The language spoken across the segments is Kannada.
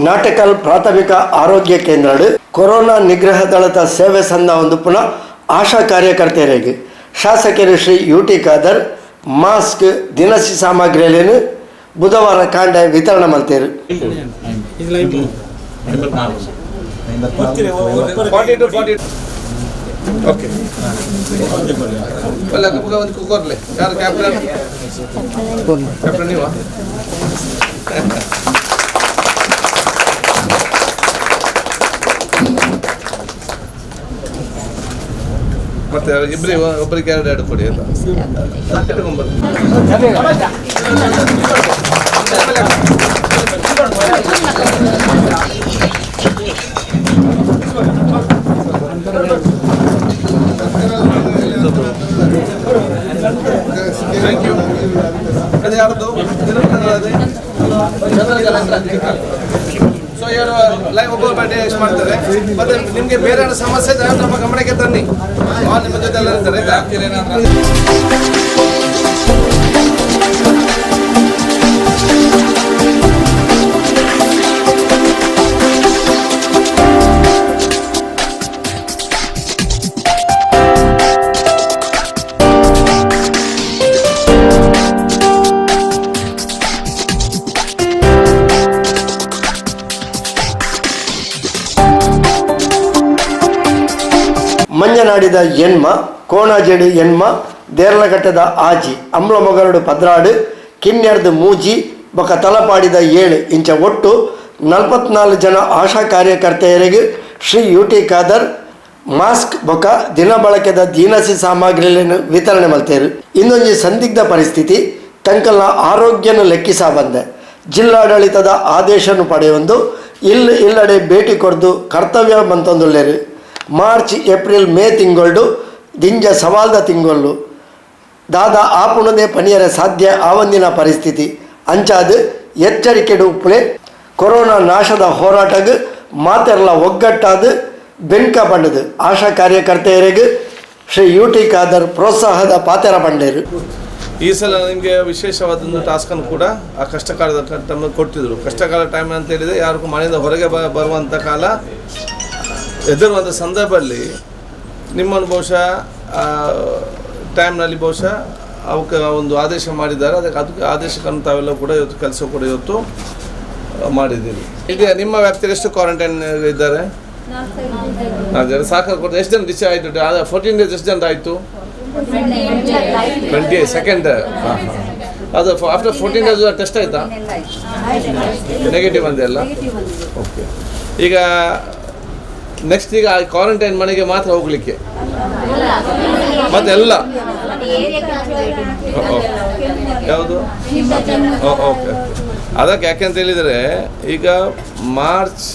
ನಾಟಕಲ್ ಪ್ರಾಥಮಿಕ ಆರೋಗ್ಯ ಕೇಂದ್ರ ಕೊರೋನಾ ನಿಗ್ರಹ ದಳದ ಸೇವೆ ಸಂದ ಒಂದು ಪುನಃ ಆಶಾ ಕಾರ್ಯಕರ್ತೆಯರಿಗೆ ಶಾಸಕರು ಶ್ರೀ ಯುಟಿ ಖಾದರ್ ಮಾಸ್ಕ್ ದಿನಸಿ ಸಾಮಗ್ರಿಗಳನ್ನು ಬುಧವಾರ ಕಾಂಡ ವಿತರಣೆ ಮಾಡ್ತಾರೆ. ಮತ್ತೆ ಒಬ್ಬರಿಗೆ ಎರಡು ಕೊಡಿ ಎಲ್ಲ ಥ್ಯಾಂಕ್ ಯು. ಅದು ಯಾರ್ದು? ಸೊ ಇವರು ಲೈವ್ ಒಬ್ಬರು ಬಡ್ಡೆ ಎಷ್ಟು ಮಾಡ್ತಾರೆ. ಮತ್ತೆ ನಿಮಗೆ ಬೇರೆ ಸಮಸ್ಯೆ ಇದ್ದರೆ ನಮ್ಮ ಗಮನಕ್ಕೆ ತನ್ನಿ. ನಿಮ್ಮ ಜೊತೆ ಎಲ್ಲ ಇರ್ತಾರೆ. ಮಂಜನಾಡಿದ ಎನ್ಮ ಕೋಣಾಜೆಡು ಎನ್ಮ ದೇರ್ಲಘಟ್ಟದ ಆಜಿ ಅಂಬ್ಲ ಮೊಗರುಡು ಪದ್ರಾಡು ಕಿನ್ನೆರ್ದು ಮೂಜಿ ಬೊಕ ತಲಪಾಡಿದ 7 ಇಂಚ ಒಟ್ಟು 44 ಜನ ಆಶಾ ಕಾರ್ಯಕರ್ತೆಯರಿಗೆ ಶ್ರೀ ಯುಟಿ ಖಾದರ್ ಮಾಸ್ಕ್ ಬೊಕ ದಿನ ಬಳಕೆದ ದಿನಸಿ ಸಾಮಗ್ರಿಗಳನ್ನು ವಿತರಣೆ ಮಾಡ್ತಾರೆ. ಇನ್ನೊಂದು ಸಂದಿಗ್ಧ ಪರಿಸ್ಥಿತಿ ತಂಕಲ್ನ ಆರೋಗ್ಯನ ಲೆಕ್ಕಿಸ ಬಂದೆ ಜಿಲ್ಲಾಡಳಿತದ ಆದೇಶವನ್ನು ಪಡೆಯೊಂದು ಇಲ್ಲಡೆ ಭೇಟಿ ಕೊಡ್ದು ಕರ್ತವ್ಯ ಬಂತೊಂದುಲ್ಲೇರು. ಮಾರ್ಚ್ ಏಪ್ರಿಲ್ ಮೇ ತಿಂಗಳು ದಿಂಜ ಸವಾಲ್ದ ತಿಂಗಳು ದಾದಾ ಆಪುಣದೇ ಪನಿಯರ ಸಾಧ್ಯ ಆವಂದಿನ ಪರಿಸ್ಥಿತಿ ಅಂಚಾದು ಎಚ್ಚರಿಕೆಡು ಉಪ್ಪಳೆ ಕೊರೋನಾ ನಾಶದ ಹೋರಾಟಗೆ ಮಾತೆಲ್ಲ ಒಗ್ಗಟ್ಟಾದ ಬೆನ್ಕ ಬಂಡದು ಆಶಾ ಕಾರ್ಯಕರ್ತೆಯರಿಗೆ ಶ್ರೀ ಯುಟಿ ಖಾದರ್ ಪ್ರೋತ್ಸಾಹದ ಪಾತೆರ ಬಂಡೇರು. ಈ ಸಲ ನಿಮಗೆ ವಿಶೇಷವಾದೊಂದು ಟಾಸ್ಕನ್ನು ಕೂಡ ಆ ಕಷ್ಟಕಾಲದ ಟೈಮಲ್ಲಿ ಕೊಡ್ತಿದ್ರು. ಕಷ್ಟಕಾಲ ಟೈಮ್ ಅಂತ ಹೇಳಿದರೆ ಯಾರಿಗೂ ಮನೆಯಿಂದ ಹೊರಗೆ ಬರುವಂಥ ಕಾಲ ಎದುರುವಂಥ ಸಂದರ್ಭದಲ್ಲಿ ನಿಮ್ಮನ್ನು ಬಹುಶಃ ಟೈಮ್ನಲ್ಲಿ ಬಹುಶಃ ಅವಕ್ಕೆ ಒಂದು ಆದೇಶ ಮಾಡಿದ್ದಾರೆ. ಅದಕ್ಕೆ ಆದೇಶಕ್ಕನ್ನು ತಾವೆಲ್ಲ ಕೂಡ ಇವತ್ತು ಕೆಲಸ ಕೂಡ ಇವತ್ತು ಮಾಡಿದ್ದೀವಿ. ಈಗ ನಿಮ್ಮ ವ್ಯಾಪ್ತಿಯಲ್ಲಿ ಎಷ್ಟು ಕ್ವಾರಂಟೈನ್ ಇದ್ದಾರೆ? 4 ಜನ ಸಾಕು ಕೊಟ್ಟು ಎಷ್ಟು ಜನ ಡಿಸ್ಚಾರ್ಜ್ ಆಯಿತು? 14 ಡೇಸ್ ಎಷ್ಟು ಜನ ಆಯಿತು? 22nd. ಅದು ಆಫ್ಟರ್ 14 ಡೇಸ್ ಟೆಸ್ಟ್ ಆಯಿತಾ? ನೆಗೆಟಿವ್ ಅಂದೆ ಅಲ್ಲ? ಓಕೆ. ಈಗ ನೆಕ್ಸ್ಟ್ ಈಗ ಕ್ವಾರಂಟೈನ್ ಮನೆಗೆ ಮಾತ್ರ ಹೋಗ್ಲಿಕ್ಕೆ ಮತ್ತೆಲ್ಲ ಯಾವುದು? ಓಕೆ. ಅದಕ್ಕೆ ಯಾಕೆಂತ ಹೇಳಿದರೆ ಈಗ ಮಾರ್ಚ್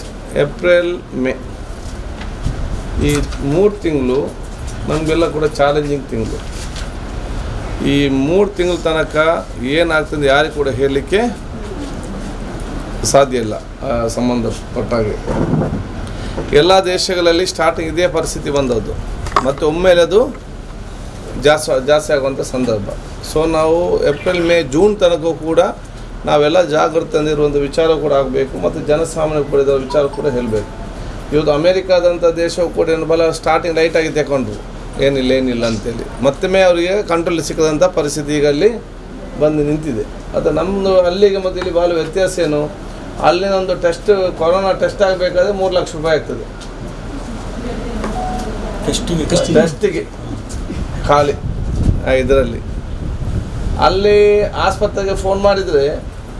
ಏಪ್ರಿಲ್ ಮೇ ಈ 3 ತಿಂಗಳು ನಮಗೆಲ್ಲ ಕೂಡ ಚಾಲೆಂಜಿಂಗ್ ತಿಂಗಳು. ಈ 3 ತಿಂಗಳ ತನಕ ಏನಾಗ್ತದೆ ಯಾರಿಗೂ ಕೂಡ ಹೇಳಲಿಕ್ಕೆ ಸಾಧ್ಯ ಇಲ್ಲ. ಸಂಬಂಧಪಟ್ಟಾಗೆ ಎಲ್ಲ ದೇಶಗಳಲ್ಲಿ ಸ್ಟಾರ್ಟಿಂಗ್ ಇದೇ ಪರಿಸ್ಥಿತಿ ಬಂದದ್ದು ಮತ್ತು ಒಮ್ಮೆಲೆ ಅದು ಜಾಸ್ತಿ ಆಗುವಂಥ ಸಂದರ್ಭ. ಸೊ ನಾವು ಏಪ್ರಿಲ್ ಮೇ ಜೂನ್ ತನಕ ಕೂಡ ನಾವೆಲ್ಲ ಜಾಗೃತಿಯಿಂದಿರುವಂಥ ವಿಚಾರ ಕೂಡ ಆಗಬೇಕು ಮತ್ತು ಜನಸಾಮಾನ್ಯ ಕೂಡ ಇದರ ವಿಚಾರ ಕೂಡ ಹೇಳಬೇಕು. ಇವತ್ತು ಅಮೇರಿಕಾದಂಥ ದೇಶವು ಕೂಡ ಏನು ಬಲ ಸ್ಟಾರ್ಟಿಂಗ್ ಲೈಟಾಗಿ ತಗೊಂಡ್ರು ಏನಿಲ್ಲ ಅಂತೇಳಿ ಮತ್ತೊಮ್ಮೆ ಅವರಿಗೆ ಕಂಟ್ರೋಲ್ ಸಿಕ್ಕದಂಥ ಪರಿಸ್ಥಿತಿ ಈಗ ಅಲ್ಲಿ ಬಂದು ನಿಂತಿದೆ. ಅದು ನಮ್ಮದು ಅಲ್ಲಿಗೆ ಮತ್ತು ಇಲ್ಲಿ ಭಾಳ ವ್ಯತ್ಯಾಸ ಏನು? ಅಲ್ಲಿನೊಂದು ಟೆಸ್ಟ್ ಕೊರೋನಾ ಟೆಸ್ಟ್ ಆಗಬೇಕಾದ್ರೆ 3 ಲಕ್ಷ ರೂಪಾಯಿ ಆಗ್ತದೆ ಟೆಸ್ಟಿಗೆ ಖಾಲಿ. ಇದರಲ್ಲಿ ಅಲ್ಲಿ ಆಸ್ಪತ್ರೆಗೆ ಫೋನ್ ಮಾಡಿದರೆ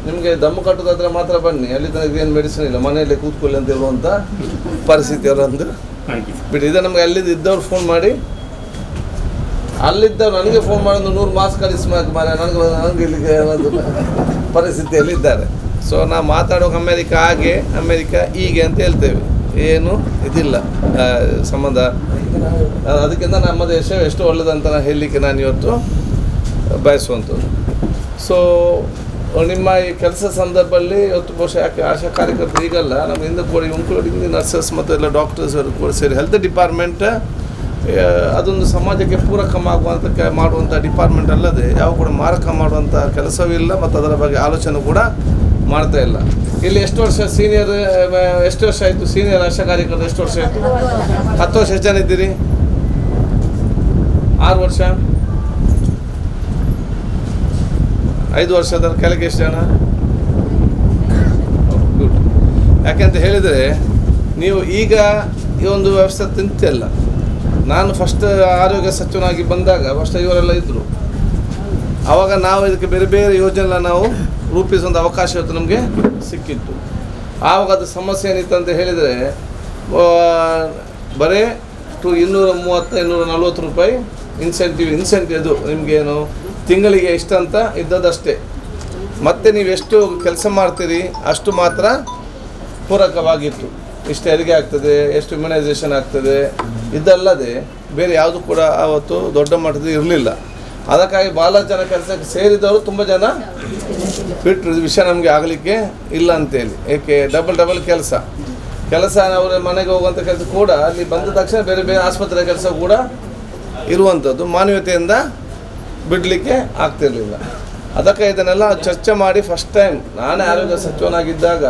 ನಿಮಗೆ ದಮ್ಮು ಕಟ್ಟೋದಾದ್ರೆ ಮಾತ್ರ ಬನ್ನಿ, ಅಲ್ಲಿ ತನಕ ಏನು ಮೆಡಿಸಿನ್ ಇಲ್ಲ, ಮನೆಯಲ್ಲೇ ಕೂತ್ಕೊಳ್ಳಿ ಅಂತ ಹೇಳುವಂಥ ಪರಿಸ್ಥಿತಿ ಅವರೊಂದು ಬಿಟ್ಟು ಇದೆ. ನಮಗೆ ಅಲ್ಲಿದ್ದು ಇದ್ದವ್ರು ಫೋನ್ ಮಾಡಿ ಅಲ್ಲಿದ್ದವ್ರು ನನಗೆ ಫೋನ್ ಮಾಡೋದು 100 ಮಾಸ್ಕ್ ಕಳಿಸಿ ನನಗೆ ಇಲ್ಲಿಗೆ ಒಂದು ಪರಿಸ್ಥಿತಿಯಲ್ಲಿ ಇದ್ದಾರೆ. ಸೊ ನಾವು ಮಾತಾಡೋಕೆ ಅಮೇರಿಕಾ ಹೀಗೆ ಅಂತ ಹೇಳ್ತೇವೆ, ಏನು ಇದಿಲ್ಲ ಸಂಬಂಧ. ಅದಕ್ಕಿಂತ ನಮ್ಮ ದೇಶ ಎಷ್ಟು ಒಳ್ಳೆಯದಂತ ಹೇಳಲಿಕ್ಕೆ ನಾನು ಇವತ್ತು ಬಯಸುವಂಥದ್ದು. ಸೊ ನಿಮ್ಮ ಈ ಕೆಲಸ ಸಂದರ್ಭದಲ್ಲಿ ಇವತ್ತು ಬಹುಶಃ ಯಾಕೆ ಆಶಾ ಕಾರ್ಯಕರ್ತರು ಈಗಲ್ಲ ನಮ್ಮ ಹಿಂದೆ ಕೂಡ ಇನ್ಕ್ಲೂಡಿಂಗ್ ನರ್ಸಸ್ ಮತ್ತು ಎಲ್ಲ ಡಾಕ್ಟರ್ಸ್ ಅವರು ಕೂಡ ಸೇರಿ ಹೆಲ್ತ್ ಡಿಪಾರ್ಟ್ಮೆಂಟ್ ಅದೊಂದು ಸಮಾಜಕ್ಕೆ ಪೂರಕ ಮಾಡುವಂಥ ಡಿಪಾರ್ಟ್ಮೆಂಟ್ ಅಲ್ಲದೆ ಯಾವ ಕೂಡ ಮಾರಕ ಮಾಡುವಂಥ ಕೆಲಸವೂ ಇಲ್ಲ ಮತ್ತು ಅದರ ಬಗ್ಗೆ ಆಲೋಚನೆ ಕೂಡ ಮಾಡ್ತಾ ಇಲ್ಲ. ಇಲ್ಲಿ ಎಷ್ಟು ವರ್ಷ ಸೀನಿಯರ್, ಎಷ್ಟು ವರ್ಷ ಆಯಿತು ಸೀನಿಯರ್ ಆಶಾ ಕಾರ್ಯಕರ್ತರು? ಎಷ್ಟು ವರ್ಷ ಆಯಿತು? 10 ವರ್ಷ. ಎಷ್ಟು ಜನ ಇದ್ದೀರಿ? 6 ವರ್ಷ. 5 ವರ್ಷದ ಕೆಳಗೆ ಎಷ್ಟು ಜನ? ಗುಡ್. ಯಾಕೆಂತ ಹೇಳಿದರೆ ನೀವು ಈಗ ಈ ಒಂದು ವ್ಯವಸ್ಥೆ ತಿಂತಿಲ್ಲ. ನಾನು ಫಸ್ಟ್ ಆರೋಗ್ಯ ಸಚಿವನಾಗಿ ಬಂದಾಗ ಫಸ್ಟ್ ಇವರೆಲ್ಲ ಇದ್ದರು. ಆವಾಗ ನಾವು ಇದಕ್ಕೆ ಬೇರೆ ಬೇರೆ ಯೋಜನೆ ನಾವು ರೂಪಿಸುವಂಥ ಅವಕಾಶ ಇವತ್ತು ನಮಗೆ ಸಿಕ್ಕಿತ್ತು. ಆವಾಗ ಅದು ಸಮಸ್ಯೆ ಏನಿತ್ತು ಅಂತ ಹೇಳಿದರೆ ಬರೀ 230-240 ರೂಪಾಯಿ ಇನ್ಸೆಂಟಿವ್ ಇದು ನಿಮಗೇನು ತಿಂಗಳಿಗೆ ಇಷ್ಟಂತ ಇದ್ದದಷ್ಟೇ. ಮತ್ತು ನೀವು ಎಷ್ಟು ಕೆಲಸ ಮಾಡ್ತೀರಿ ಅಷ್ಟು ಮಾತ್ರ ಪೂರಕವಾಗಿತ್ತು. ಇಷ್ಟು ಹೆರಿಗೆ ಆಗ್ತದೆ, ಎಷ್ಟು ಇಮ್ಯುನೈಸೇಷನ್ ಆಗ್ತದೆ, ಇದಲ್ಲದೆ ಬೇರೆ ಯಾವುದು ಕೂಡ ಆವತ್ತು ದೊಡ್ಡ ಮಟ್ಟದ ಇರಲಿಲ್ಲ. ಅದಕ್ಕಾಗಿ ಭಾಳ ಜನ ಕೆಲಸಕ್ಕೆ ಸೇರಿದವರು ತುಂಬ ಜನ ಬಿಟ್ಟರು. ವಿಷಯ ನಮಗೆ ಆಗಲಿಕ್ಕೆ ಇಲ್ಲ ಅಂತೇಳಿ. ಏಕೆ ಡಬಲ್ ಕೆಲಸ ಅವರ ಮನೆಗೆ ಹೋಗುವಂಥ ಕೆಲಸ ಕೂಡ ಅಲ್ಲಿ ಬಂದ ತಕ್ಷಣ ಬೇರೆ ಬೇರೆ ಆಸ್ಪತ್ರೆ ಕೆಲಸ ಕೂಡ ಇರುವಂಥದ್ದು ಮಾನವೀಯತೆಯಿಂದ ಬಿಡಲಿಕ್ಕೆ ಆಗ್ತಿರಲಿಲ್ಲ. ಅದಕ್ಕೆ ಇದನ್ನೆಲ್ಲ ಚರ್ಚೆ ಮಾಡಿ ಫಸ್ಟ್ ಟೈಮ್ ನಾನೇ ಆರೋಗ್ಯ ಸಚಿವನಾಗಿದ್ದಾಗ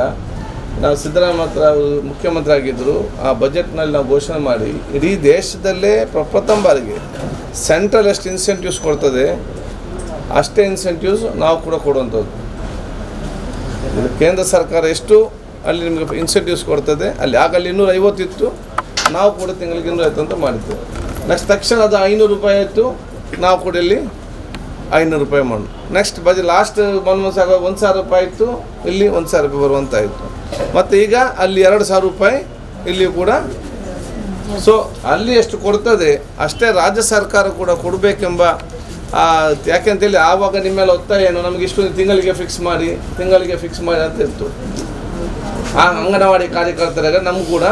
ನಾವು ಸಿದ್ದರಾಮಯ್ಯ ಹತ್ರ ಮುಖ್ಯಮಂತ್ರಿ ಆಗಿದ್ದರು. ಆ ಬಜೆಟ್ನಲ್ಲಿ ನಾವು ಘೋಷಣೆ ಮಾಡಿ ಇಡೀ ದೇಶದಲ್ಲೇ ಪ್ರಪ್ರಥಮ ಬಾರಿಗೆ ಸೆಂಟ್ರಲ್ ಎಷ್ಟು ಇನ್ಸೆಂಟಿವ್ಸ್ ಕೊಡ್ತದೆ ಅಷ್ಟೇ ಇನ್ಸೆಂಟಿವ್ಸ್ ನಾವು ಕೂಡ ಕೊಡುವಂಥದ್ದು. ಕೇಂದ್ರ ಸರ್ಕಾರ ಎಷ್ಟು ಅಲ್ಲಿ ನಿಮಗೆ ಇನ್ಸೆಂಟಿವ್ಸ್ ಕೊಡ್ತದೆ ಅಲ್ಲಿ ಆಗಲ್ಲಿ 250 ಇತ್ತು, ನಾವು ಕೂಡ ತಿಂಗಳಿಗೆ 250 ಅಂತ ಮಾಡಿದ್ದೇವೆ. ನೆಕ್ಸ್ಟ್ ತಕ್ಷಣ ಅದು 500 ರೂಪಾಯಿ ಆಯಿತು, ನಾವು ಕೂಡ ಇಲ್ಲಿ 500 ರೂಪಾಯಿ ಮಾಡೋಣ. ನೆಕ್ಸ್ಟ್ ಲಾಸ್ಟ್ 1,000 ರೂಪಾಯಿ ಇತ್ತು, ಇಲ್ಲಿ 1,000 ರೂಪಾಯಿ ಬರುವಂತಾಯಿತು. ಮತ್ತು ಈಗ ಅಲ್ಲಿ 2,000 ರೂಪಾಯಿ ಇಲ್ಲಿ ಕೂಡ. ಸೊ ಅಲ್ಲಿ ಎಷ್ಟು ಕೊಡ್ತದೆ ಅಷ್ಟೇ ರಾಜ್ಯ ಸರ್ಕಾರ ಕೂಡ ಕೊಡಬೇಕೆಂಬ ಯಾಕೆಂತೇಳಿ ಆವಾಗ ನಿಮ್ಮೆಲ್ಲ ಒತ್ತಾಯ ಏನು, ನಮಗೆ ಇಷ್ಟು ತಿಂಗಳಿಗೆ ಫಿಕ್ಸ್ ಮಾಡಿ ಅಂತ ಇತ್ತು. ಆ ಅಂಗನವಾಡಿ ಕಾರ್ಯಕರ್ತರಾಗ ನಮ್ಗೆ ಕೂಡ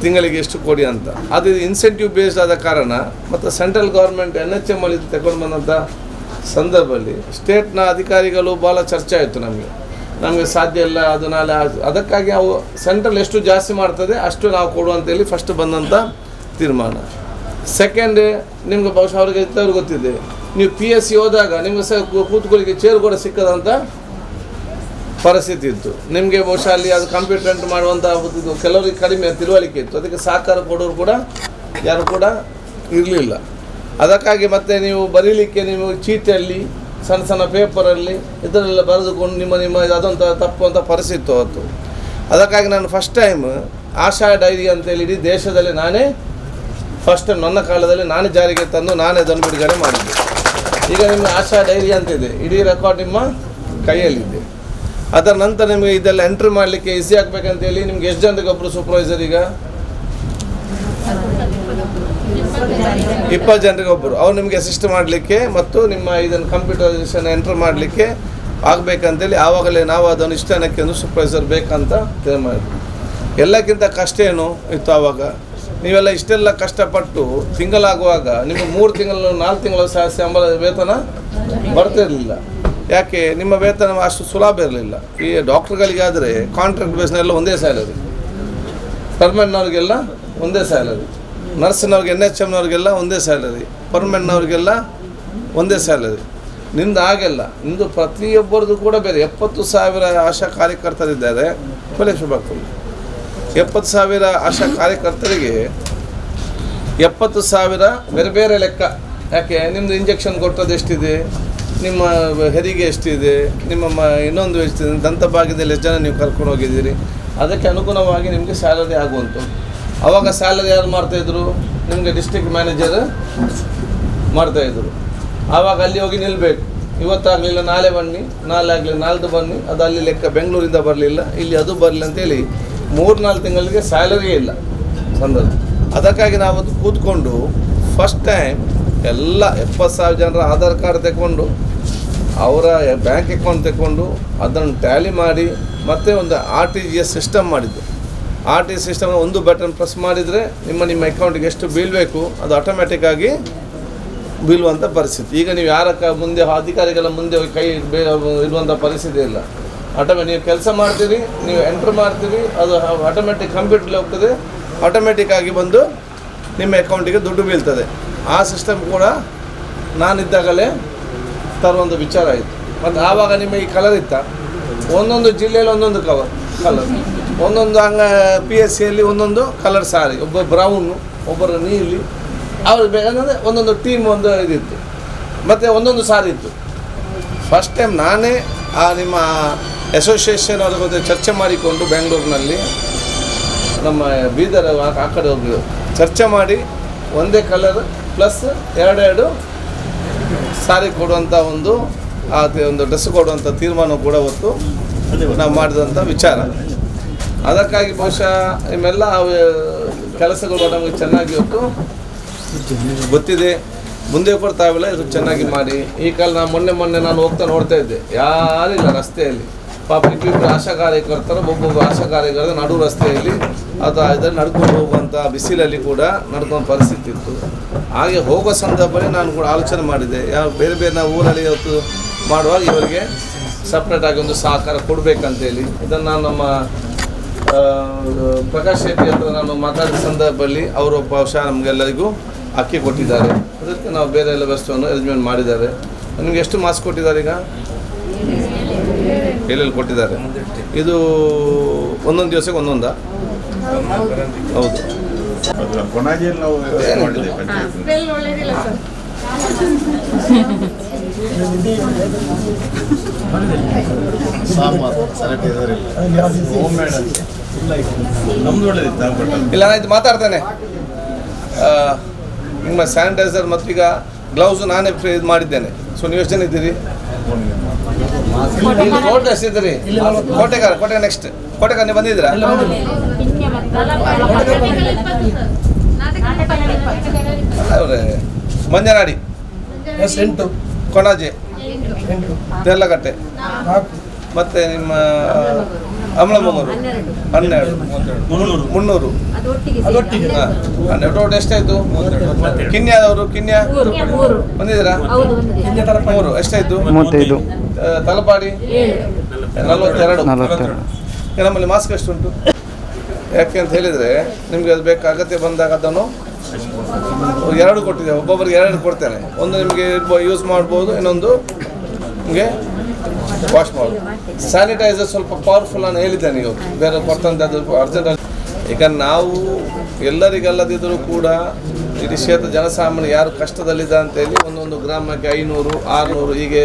ತಿಂಗಳಿಗೆ ಎಷ್ಟು ಕೊಡಿ ಅಂತ. ಅದು ಇನ್ಸೆಂಟಿವ್ ಬೇಸ್ಡ್ ಆದ ಕಾರಣ ಮತ್ತು ಸೆಂಟ್ರಲ್ ಗೌರ್ಮೆಂಟ್ NHM ಅಲ್ಲಿ ತಗೊಂಡು ಬಂದಂಥ ಸಂದರ್ಭದಲ್ಲಿ ಸ್ಟೇಟ್ನ ಅಧಿಕಾರಿಗಳು ಭಾಳ ಚರ್ಚೆ ಆಯಿತು. ನಮಗೆ ಸಾಧ್ಯ ಇಲ್ಲ ಅದು ನಾಳೆ. ಅದಕ್ಕಾಗಿ ಅವು ಸೆಂಟ್ರಲ್ ಎಷ್ಟು ಜಾಸ್ತಿ ಮಾಡ್ತದೆ ಅಷ್ಟು ನಾವು ಕೊಡುವಂತೇಳಿ ಫಸ್ಟ್ ಬಂದಂಥ ತೀರ್ಮಾನ. ಸೆಕೆಂಡ್, ನಿಮ್ಗೆ ಬಹುಶಃ ಅವ್ರಿಗೆ ಗೊತ್ತಿದೆ, ನೀವು PSC ಹೋದಾಗ ನಿಮ್ಗೆ ಕೂತ್ಕೊಳ್ಳಿಕ್ಕೆ ಚೇರ್ ಕೂಡ ಸಿಕ್ಕದಂಥ ಪರಿಸ್ಥಿತಿ ಇತ್ತು. ನಿಮಗೆ ಬಹುಶಃ ಅಲ್ಲಿ ಅದು ಕಂಪ್ಯೂಟರ್ ಮಾಡುವಂಥ ಕೆಲವರಿಗೆ ಕಡಿಮೆ ತಿಳುವಳಿಕೆ ಇತ್ತು. ಅದಕ್ಕೆ ಸಹಕಾರ ಕೊಡೋರು ಕೂಡ ಯಾರು ಕೂಡ ಇರಲಿಲ್ಲ. ಅದಕ್ಕಾಗಿ ಮತ್ತೆ ನೀವು ಬರೀಲಿಕ್ಕೆ ನೀವು ಚೀಟಿಯಲ್ಲಿ ಸಣ್ಣ ಪೇಪರಲ್ಲಿ ಇದನ್ನೆಲ್ಲ ಬರೆದುಕೊಂಡು ನಿಮ್ಮ ಅದೊಂದು ತಪ್ಪುವಂಥ ಪರಿಸ್ಥಿತಿ ಅವತ್ತು. ಅದಕ್ಕಾಗಿ ನಾನು ಫಸ್ಟ್ ಟೈಮ್ ಆಶಾ ಡೈರಿ ಅಂತೇಳಿ ಇಡೀ ದೇಶದಲ್ಲಿ ನಾನೇ ಫಸ್ಟ್ ನನ್ನ ಕಾಲದಲ್ಲಿ ನಾನೇ ಜಾರಿಗೆ ತಂದು ನಾನೇ ಅದನ್ನು ಬಿಡುಗಡೆ ಮಾಡಿದ್ದೆ. ಈಗ ನಿಮ್ಮ ಆಶಾ ಡೈರಿ ಅಂತಿದೆ, ಇಡೀ ರೆಕಾರ್ಡ್ ನಿಮ್ಮ ಕೈಯಲ್ಲಿದೆ. ಅದರ ನಂತರ ನಿಮಗೆ ಇದೆಲ್ಲ ಎಂಟ್ರಿ ಮಾಡಲಿಕ್ಕೆ ಈಸಿ ಆಗಬೇಕಂತೇಳಿ ನಿಮ್ಗೆ ಎಷ್ಟು ಜನರಿಗೆ ಒಬ್ಬರು ಸೂಪರ್ವೈಸರ್? ಈಗ 20 ಜನರಿಗೆ ಒಬ್ಬರು ಅವ್ರು ನಿಮಗೆ ಅಸಿಸ್ಟ್ ಮಾಡಲಿಕ್ಕೆ ಮತ್ತು ನಿಮ್ಮ ಇದನ್ನು ಕಂಪ್ಯೂಟರೈಸೇಷನ್ ಎಂಟ್ರ್ ಮಾಡಲಿಕ್ಕೆ ಆಗಬೇಕಂತೇಳಿ ಆವಾಗಲೇ ನಾವು ಅದನ್ನು ಇಷ್ಟನಕ್ಕೆ ಒಂದು ಸೂಪರ್ವೈಸರ್ ಬೇಕಂತ ತೀರ್ಮಾನ. ಎಲ್ಲಕ್ಕಿಂತ ಕಷ್ಟ ಏನು ಇತ್ತು ಆವಾಗ, ನೀವೆಲ್ಲ ಇಷ್ಟೆಲ್ಲ ಕಷ್ಟಪಟ್ಟು ತಿಂಗಳಾಗುವಾಗ ನಿಮಗೆ 3 ತಿಂಗಳು 4 ತಿಂಗಳು ಸಂಬಳ ವೇತನ ಬರ್ತಿರಲಿಲ್ಲ. ಯಾಕೆ? ನಿಮ್ಮ ವೇತನ ಅಷ್ಟು ಸುಲಭ ಇರಲಿಲ್ಲ. ಈ ಡಾಕ್ಟ್ರುಗಳಿಗಾದರೆ ಕಾಂಟ್ರಾಕ್ಟ್ ಬೇಸ್ನೆಲ್ಲ ಒಂದೇ ಸ್ಯಾಲರಿ, ಪರ್ಮನೆಂಟ್ನವ್ರಿಗೆಲ್ಲ ಒಂದೇ ಸ್ಯಾಲರಿ, ನರ್ಸ್ನವ್ರಿಗೆ NHMನವ್ರಿಗೆಲ್ಲ ಒಂದೇ ಸ್ಯಾಲರಿ, ಪರ್ಮನೆಂಟ್ನವ್ರಿಗೆಲ್ಲ ಒಂದೇ ಸ್ಯಾಲರಿ. ನಿಮ್ದು ಹಾಗೆಲ್ಲ, ನಿಮ್ಮದು ಪ್ರತಿಯೊಬ್ಬರದ್ದು ಕೂಡ ಬೇರೆ. 70,000 ಆಶಾ ಕಾರ್ಯಕರ್ತರಿದ್ದಾರೆ. ಕೊಲೆ ಶುಭಾಕುಲ್ 70,000 ಆಶಾ ಕಾರ್ಯಕರ್ತರಿಗೆ 70,000 ಬೇರೆ ಬೇರೆ ಲೆಕ್ಕ. ಯಾಕೆ? ನಿಮ್ಮದು ಇಂಜೆಕ್ಷನ್ ಕೊಟ್ಟದ್ದು ಎಷ್ಟಿದೆ, ನಿಮ್ಮ ಹೆರಿಗೆ ಎಷ್ಟಿದೆ, ನಿಮ್ಮ ಇನ್ನೊಂದು ಎಷ್ಟಿದೆ, ದಂತಭಾಗ್ಯದಲ್ಲಿ ಎಷ್ಟು ಜನ ನೀವು ಕರ್ಕೊಂಡು ಹೋಗಿದ್ದೀರಿ, ಅದಕ್ಕೆ ಅನುಗುಣವಾಗಿ ನಿಮಗೆ ಸ್ಯಾಲರಿ ಆಗುವಂಥದ್ದು. ಆವಾಗ ಸ್ಯಾಲರಿ ಯಾರು ಮಾಡ್ತಾಯಿದ್ರು? ನಿಮಗೆ ಡಿಸ್ಟ್ರಿಕ್ಟ್ ಮ್ಯಾನೇಜರ್ ಮಾಡ್ತಾಯಿದ್ರು. ಆವಾಗ ಅಲ್ಲಿ ಹೋಗಿ ನಿಲ್ಲಬೇಕು. ಇವತ್ತಾಗಲಿಲ್ಲ ನಾಳೆ ಬನ್ನಿ, ನಾಳೆ ಆಗಲಿಲ್ಲ ನಾಳ್ದು ಬನ್ನಿ, ಅದು ಅಲ್ಲಿ ಲೆಕ್ಕ. ಬೆಂಗಳೂರಿಂದ ಬರಲಿಲ್ಲ, ಇಲ್ಲಿ ಅದು ಬರಲಿಲ್ಲ ಅಂತೇಳಿ 3-4 ತಿಂಗಳಿಗೆ ಸ್ಯಾಲರಿಯೇ ಇಲ್ಲ ಸಂದರ್ಭ. ಅದಕ್ಕಾಗಿ ನಾವು ಅದು ಕೂತ್ಕೊಂಡು ಫಸ್ಟ್ ಟೈಮ್ ಎಲ್ಲ 70,000 ಜನರ ಆಧಾರ್ ಕಾರ್ಡ್ ತಗೊಂಡು ಅವರ ಬ್ಯಾಂಕ್ ಅಕೌಂಟ್ ತಗೊಂಡು ಅದನ್ನು ಟ್ಯಾಲಿ ಮಾಡಿ ಮತ್ತೆ ಒಂದು RTGS ಸಿಸ್ಟಮ್ ಮಾಡಿದ್ದು. RTGS ಸಿಸ್ಟಮ್ ಒಂದು ಬಟನ್ ಪ್ರೆಸ್ ಮಾಡಿದರೆ ನಿಮ್ಮ ಅಕೌಂಟಿಗೆ ಎಷ್ಟು ಬೀಳಬೇಕು ಅದು ಆಟೋಮ್ಯಾಟಿಕ್ಕಾಗಿ ಬೀಳುವಂಥ ಪರಿಸ್ಥಿತಿ. ಈಗ ನೀವು ಯಾರ ಮುಂದೆ ಅಧಿಕಾರಿಗಳ ಮುಂದೆ ಕೈ ಇರುವಂಥ ಪರಿಸ್ಥಿತಿ ಇಲ್ಲ. ನೀವು ಕೆಲಸ ಮಾಡ್ತೀರಿ, ನೀವು ಎಂಟ್ರ್ ಮಾಡ್ತೀರಿ, ಅದು ಆಟೋಮೆಟಿಕ್ ಕಂಪ್ಯೂಟ್ರಲ್ಲಿ ಹೋಗ್ತದೆ, ಆಟೋಮೆಟಿಕ್ಕಾಗಿ ಬಂದು ನಿಮ್ಮ ಅಕೌಂಟಿಗೆ ದುಡ್ಡು ಬೀಳ್ತದೆ. ಆ ಸಿಸ್ಟಮ್ ಕೂಡ ನಾನಿದ್ದಾಗಲೇ ತರುವಂಥ ವಿಚಾರ ಆಯಿತು. ಮತ್ತು ಆವಾಗ ನಿಮ್ಮ ಈ ಕಲರ್ ಇತ್ತ, ಒಂದೊಂದು ಜಿಲ್ಲೆಯಲ್ಲಿ ಒಂದೊಂದು ಕಲರ್ ಒಂದೊಂದು PSCಯಲ್ಲಿ ಒಂದೊಂದು ಕಲರ್ ಸಾರಿ, ಒಬ್ಬ ಬ್ರೌನು, ಒಬ್ಬರು ನೀಲಿ, ಅವ್ರು ಬೇಕಂದರೆ ಒಂದೊಂದು ಟೀಮ್ ಒಂದು ಇದಿತ್ತು, ಮತ್ತು ಒಂದೊಂದು ಸಾರಿ ಇತ್ತು. ಫಸ್ಟ್ ಟೈಮ್ ನಾನೇ ನಿಮ್ಮ ಅಸೋಸಿಯೇಷನ್ ಅವ್ರ ಜೊತೆ ಚರ್ಚೆ ಮಾಡಿಕೊಂಡು ಬೆಂಗಳೂರಿನಲ್ಲಿ ನಮ್ಮ ಬೀದರ್ ಆ ಕಡೆ ಹೋಗಿದ್ದು, ಚರ್ಚೆ ಮಾಡಿ ಒಂದೇ ಕಲರ್ ಪ್ಲಸ್ ಎರಡೆರಡು ಸಾರಿ ಕೊಡುವಂಥ ಒಂದು ಡ್ರೆಸ್ ಕೊಡುವಂಥ ತೀರ್ಮಾನ ಕೂಡ ಹೊತ್ತು ನಾವು ಮಾಡಿದಂಥ ವಿಚಾರ. ಅದಕ್ಕಾಗಿ ಬಹುಶಃ ನಿಮ್ಮೆಲ್ಲ ಕೆಲಸಗಳು ನಮಗೆ ಚೆನ್ನಾಗಿ ಹೊತ್ತು ಗೊತ್ತಿದೆ, ಮುಂದೆ ಕೊಡ್ತಾವಿಲ್ಲ, ಇದು ಚೆನ್ನಾಗಿ ಮಾಡಿ. ಈ ಕಾಲ ನಾನು ಮೊನ್ನೆ ನಾನು ನೋಡ್ತಾ ಇದ್ದೆ, ಯಾರಿಲ್ಲ ರಸ್ತೆಯಲ್ಲಿ, ಪಾಪ ಇಬ್ಬರು ಆಶಾ ಕಾರ್ಯಕರ್ತರು, ಒಬ್ಬೊಬ್ಬ ಆಶಾ ಕಾರ್ಯಕರ್ತರ ನಡು ರಸ್ತೆಯಲ್ಲಿ ಅಥವಾ ಇದನ್ನು ನಡ್ಕೊಂಡು ಹೋಗುವಂಥ ಬಿಸಿಲಲ್ಲಿ ಕೂಡ ನಡ್ಕೊಂಡು ಪರಿಸ್ಥಿತಿ ಇತ್ತು. ಹಾಗೆ ಹೋಗೋ ಸಂದರ್ಭದಲ್ಲಿ ನಾನು ಕೂಡ ಆಲೋಚನೆ ಮಾಡಿದೆ, ಯಾವ ಬೇರೆ ನಾವು ಊರಲ್ಲಿ ಇವತ್ತು ಮಾಡುವಾಗ ಇವರಿಗೆ ಸಪ್ರೇಟಾಗಿ ಒಂದು ಸಹಕಾರ ಕೊಡಬೇಕಂತೇಳಿ. ಇದನ್ನು ನಾನು ನಮ್ಮ ಪ್ರಕಾಶ್ ಶೆಟ್ಟಿ ಹತ್ರ ನಾನು ಮಾತಾಡಿದ ಸಂದರ್ಭದಲ್ಲಿ ಅವರು ಬಹುಶಃ ನಮಗೆಲ್ಲರಿಗೂ ಅಕ್ಕಿ ಕೊಟ್ಟಿದ್ದಾರೆ. ಅದಕ್ಕೆ ನಾವು ಬೇರೆ ಎಲ್ಲ ವಸ್ತುವನ್ನು ಅರೇಂಜ್ಮೆಂಟ್ ಮಾಡಿದ್ದಾರೆ. ನಿಮ್ಗೆ ಎಷ್ಟು ಮಾಸ್ಕ್ ಕೊಟ್ಟಿದ್ದಾರೆ ಈಗ? ಎಲ್ಲೆಲ್ಲಿ ಕೊಟ್ಟಿದ್ದಾರೆ? ಇದು ಒಂದೊಂದು ದಿವಸಕ್ಕೆ ಒಂದೊಂದಾ? ಹೌದು. ಕೊನಾಜಿಯಲ್ಲಿ ನಾವು ಇಲ್ಲ, ಆಯ್ತು ಮಾತಾಡ್ತೇನೆ. ನಿಮ್ಮ ಸ್ಯಾನಿಟೈಸರ್ ಮತ್ತು ಈಗ ಗ್ಲೌಸ್ ನಾನೇ ಇದು ಮಾಡಿದ್ದೇನೆ. ಸೊ ನೀವು ಎಷ್ಟು ಜನ ಇದ್ದೀರಿ? ಕೋಟೆ ಎಷ್ಟಿದ್ದೀರಿ? ಕೋಟೆಗಾರ ನೆಕ್ಸ್ಟ್ ಕೋಟೆಗಾರ ನೀವು ಬಂದಿದ್ದೀರಾ? ಅವರೇ ಮಂಜನಾಡಿ, ಕೊಣಾಜೆ, ದೇರ್ಲಕಟ್ಟೆ, ಮತ್ತು ನಿಮ್ಮ ಅಮಲಮೊಗರು 12, 300. ಹಾಂ, ಒಟ್ಟು ಎಷ್ಟಾಯಿತು? ಕಿನ್ಯಾದವರು ಬಂದಿದ್ದೀರಾ? 3 ಎಷ್ಟಾಯಿತು? 35. ತಲಪಾಡಿ 42. ನಮ್ಮಲ್ಲಿ ಮಾಸ್ಕ್ ಎಷ್ಟು ಉಂಟು? ಯಾಕೆ ಅಂತ ಹೇಳಿದರೆ ನಿಮಗೆ ಅದು ಅಗತ್ಯ ಬಂದಾಗ ಅದನ್ನು 2 ಕೊಟ್ಟಿದ್ದೇವೆ. ಒಬ್ಬೊಬ್ಬರಿಗೆ 2 ಕೊಡ್ತೇನೆ. ಒಂದು ನಿಮಗೆ ಯೂಸ್ ಮಾಡ್ಬೋದು, ಇನ್ನೊಂದು ನಿಮಗೆ ವಾಶ್ ಮಾಡ್ಬೋದು. ಸ್ಯಾನಿಟೈಸರ್ ಸ್ವಲ್ಪ ಪವರ್ಫುಲ್ ನಾನು ಹೇಳಿದ್ದೇನೆ. ಇವತ್ತು ಬೇರೆ ಕೊಡ್ತಂತೆ ಅದು ಅರ್ಜೆಂಟ್. ಈಗ ನಾವು ಎಲ್ಲರಿಗಲ್ಲದಿದ್ದರೂ ಕೂಡ ಇಡೀ ಕ್ಷೇತ್ರ ಜನಸಾಮಾನ್ಯ ಯಾರು ಕಷ್ಟದಲ್ಲಿದ್ದ ಅಂತೇಳಿ ಒಂದೊಂದು ಗ್ರಾಮಕ್ಕೆ 500, 600 ಹೀಗೆ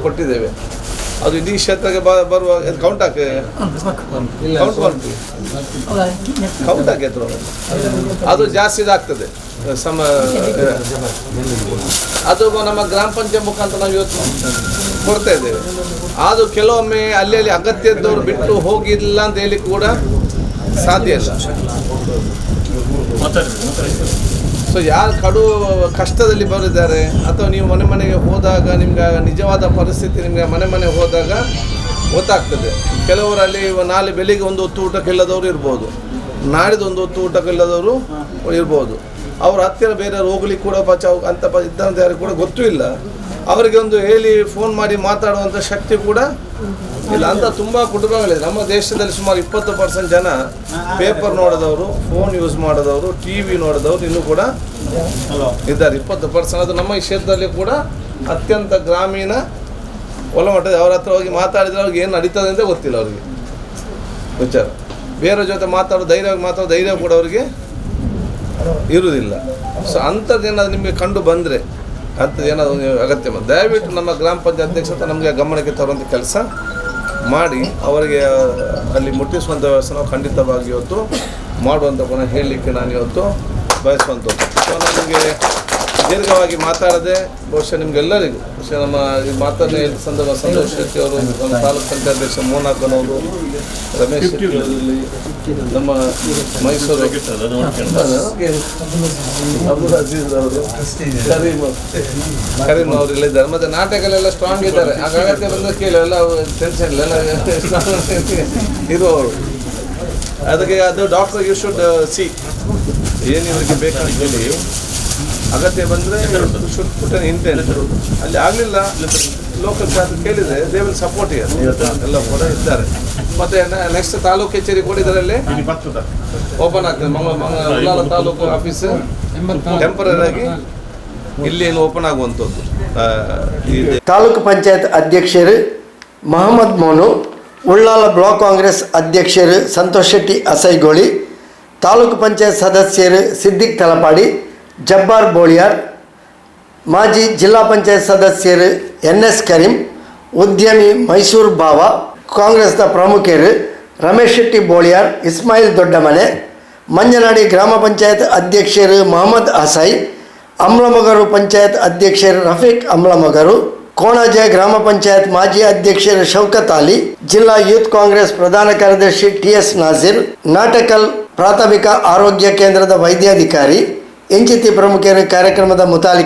ಕೊಟ್ಟಿದ್ದೇವೆ. ಅದು ಇಡೀ ಕ್ಷೇತ್ರಕ್ಕೆ ಬರುವ ಕೌಂಟ್ ಹಾಕಿ ಅದು ಜಾಸ್ತಿ ಇದಾಗ್ತದೆ. ಅದು ನಮ್ಮ ಗ್ರಾಮ ಪಂಚಾಯತ್ ಮುಖಾಂತರ ನಾವು ಇವತ್ತು ಕೊಡ್ತಾ ಇದ್ದೇವೆ. ಅದು ಕೆಲವೊಮ್ಮೆ ಅಲ್ಲಿ ಅಗತ್ಯ ಇದ್ದವರು ಬಿಟ್ಟು ಹೋಗಿಲ್ಲ ಅಂತ ಹೇಳಿ ಕೂಡ ಸಾಧ್ಯ ಇಲ್ಲ. ಸೊ ಯಾರು ಕಷ್ಟದಲ್ಲಿ ಬರಿದ್ದಾರೆ ಅಥವಾ ನೀವು ಮನೆಗೆ ಹೋದಾಗ ನಿಮ್ಗೆ ನಿಜವಾದ ಪರಿಸ್ಥಿತಿ ನಿಮಗೆ ಮನೆ ಹೋದಾಗ ಗೊತ್ತಾಗ್ತದೆ. ಕೆಲವರಲ್ಲಿ ನಾಳೆ ಬೆಳಿಗ್ಗೆ ಒಂದು ಹೊತ್ತು ಊಟಕ್ಕಿಲ್ಲದವರು ಇರ್ಬೋದು, ನಾಡಿದ್ದು ಒಂದು ಹೊತ್ತು ಊಟಕ್ಕಿಲ್ಲದವರು ಇರ್ಬೋದು. ಅವ್ರ ಹತ್ತಿರ ಬೇರೆಯವ್ರು ಹೋಗ್ಲಿಕ್ಕೆ ಕೂಡ ಅಂತ ಇದ್ದಂತ ಯಾರು ಕೂಡ ಗೊತ್ತೂ ಇಲ್ಲ. ಅವರಿಗೆ ಒಂದು ಹೇಳಿ ಫೋನ್ ಮಾಡಿ ಮಾತಾಡುವಂಥ ಶಕ್ತಿ ಕೂಡ ಇಲ್ಲ ಅಂತ ತುಂಬ ಕುಟುಂಬಗಳಿದೆ. ನಮ್ಮ ದೇಶದಲ್ಲಿ ಸುಮಾರು 20% ಜನ ಪೇಪರ್ ನೋಡಿದವರು, ಫೋನ್ ಯೂಸ್ ಮಾಡಿದವರು, TV ನೋಡಿದವರು ಇನ್ನೂ ಕೂಡ ಇದ್ದಾರೆ. 20%. ಅದು ನಮ್ಮ ಈ ಕ್ಷೇತ್ರದಲ್ಲಿ ಕೂಡ ಅತ್ಯಂತ ಗ್ರಾಮೀಣ ಒಳಮಟ್ಟದ. ಅವ್ರ ಹತ್ರ ಹೋಗಿ ಮಾತಾಡಿದ್ರೆ ಅವ್ರಿಗೆ ಏನು ನಡೀತದೆ ಅಂತ ಗೊತ್ತಿಲ್ಲ ಅವ್ರಿಗೆ ವಿಚಾರ. ಬೇರೆ ಜೊತೆ ಮಾತಾಡೋ ಧೈರ್ಯ ಕೂಡ ಅವರಿಗೆ ಇರುವುದಿಲ್ಲ. ಸೊ ಅಂಥದ್ದೇನಾದ್ರು ನಿಮಗೆ ಕಂಡು ಬಂದರೆ ಅಂಥದ್ದೇನಾದ್ರು ಅಗತ್ಯ ದಯವಿಟ್ಟು ನಮ್ಮ ಗ್ರಾಮ ಪಂಚಾಯತ್ ಅಧ್ಯಕ್ಷತೆ ನಮಗೆ ಗಮನಕ್ಕೆ ತರುವಂಥ ಕೆಲಸ ಮಾಡಿ ಅವರಿಗೆ ಅಲ್ಲಿ ಮುಟ್ಟಿಸುವಂಥ ವ್ಯವಸ್ಥೆ ನಾವು ಖಂಡಿತವಾಗಿ ಇವತ್ತು ಮಾಡುವಂಥ ಪುನಃ ಹೇಳಲಿಕ್ಕೆ ನಾನು ಇವತ್ತು ಬಯಸುವಂಥದ್ದು. ಸೊ ನಮಗೆ ದೀರ್ಘವಾಗಿ ಮಾತಾಡದೆ ಬಹುಶಃ ನಿಮಗೆಲ್ಲರಿಗೂ ಬಹುಶಃ ನಮ್ಮ ಈ ಮಾತನ್ನು ಹೇಳಿದ ಸಂದರ್ಭ ಸಂತೋಷ್ ಶೆಟ್ಟಿ ಅವರು, ನಮ್ಮ ತಾಲೂಕು ಪಂಚಾಯತ್ ಅಧ್ಯಕ್ಷ ಮೋನಾಕನವರು, ರಮೇಶ್ ಶೆಟ್ಟಿ ಅವರಲ್ಲಿ, ನಮ್ಮ ಮೈಸೂರು ಅಬ್ದುಲ್ ಅಜೀಜ್ ಅವರು, ಕರೀಮ್ ಅವರು ಎಲ್ಲ ಇದ್ದಾರೆ. ಮತ್ತು ನಾಟಕಗಳೆಲ್ಲ ಸ್ಟ್ರಾಂಗ್ ಇದ್ದಾರೆ. ಆಗ ಅಗತ್ಯ ಬಂದರೆ ಕೇಳಿ ಎಲ್ಲ ಟೆನ್ಷನ್ ಇಲ್ಲ ಇರುವವರು. ಅದಕ್ಕೆ ಅದು ಡಾಕ್ಟರ್ ಯು ಶುಡ್ ಸಿ ಏನು ಇವರಿಗೆ ಬೇಕಂತೇಳಿ ಅಗತ್ಯ ಬಂದರೆ ಶುಡ್ ಪುಟ್ ಅನ್ ಇಂಟೆಂಟ್. ಅಲ್ಲಿ ಆಗಲಿಲ್ಲ ಲೋಕಲ್ ಶಾಸಕ ಕೇಳಿದರೆ ದೇ ವಿಲ್ ಸಪೋರ್ಟ್ ಎಲ್ಲ ಕೂಡ ಇದ್ದಾರೆ. ಮತ್ತು ನೆಕ್ಸ್ಟ್ ತಾಲೂಕು ಕಚೇರಿ ಕೂಡ ಇದರಲ್ಲಿ ಓಪನ್ ಆಗ್ತದೆ. ಮಂಗಳೂರು ತಾಲೂಕು ಆಫೀಸ್ ಟೆಂಪರರಿ ಆಗಿ ಇಲ್ಲಿ ಓಪನ್ ಆಗುವಂಥದ್ದು. ತಾಲೂಕು ಪಂಚಾಯತ್ ಅಧ್ಯಕ್ಷರು ಮಹಮ್ಮದ್ ಮೋನು, ಉಳ್ಳಾಲ ಬ್ಲಾಕ್ ಕಾಂಗ್ರೆಸ್ ಅಧ್ಯಕ್ಷರು ಸಂತೋಷ್ ಶೆಟ್ಟಿ ಅಸೈಗೋಳಿ, ತಾಲೂಕು ಪಂಚಾಯತ್ ಸದಸ್ಯರು ಸಿದ್ದಿಕ್ ತಲಪಾಡಿ, ಜಬ್ಬಾರ್ ಬೋಳಿಯಾರ್, ಮಾಜಿ ಜಿಲ್ಲಾ ಪಂಚಾಯತ್ ಸದಸ್ಯರು NS ಕರೀಂ, ಉದ್ಯಮಿ ಮೈಸೂರು ಬಾವ, ಕಾಂಗ್ರೆಸ್ನ ಪ್ರಮುಖರು ರಮೇಶ್ ಶೆಟ್ಟಿ ಬೋಳಿಯಾರ್, ಇಸ್ಮಾಯಿಲ್ ದೊಡ್ಡಮನೆ, ಮಂಜನಾಡಿ ಗ್ರಾಮ ಪಂಚಾಯತ್ ಅಧ್ಯಕ್ಷರು ಮೊಹಮ್ಮದ್ ಅಸೈ, ಅಮ್ಲಮೊಗರು ಪಂಚಾಯತ್ ಅಧ್ಯಕ್ಷರು ರಫೀಕ್ ಅಮ್ಲಮೊಗರು, ಕೋಣಾಜೆ ಗ್ರಾಮ ಪಂಚಾಯತ್ ಮಾಜಿ ಅಧ್ಯಕ್ಷರು ಶೌಕತ್ ಅಲಿ, ಜಿಲ್ಲಾ ಯೂತ್ ಕಾಂಗ್ರೆಸ್ ಪ್ರಧಾನ ಕಾರ್ಯದರ್ಶಿ TS ನಾಜೀರ್, ನಾಟಕಲ್ ಪ್ರಾಥಮಿಕ ಆರೋಗ್ಯ ಕೇಂದ್ರದ ವೈದ್ಯಾಧಿಕಾರಿ, ಎಂಚಿತಿ ಪ್ರಮುಖರು ಕಾರ್ಯಕ್ರಮದ ಮುತಾಲಿಕ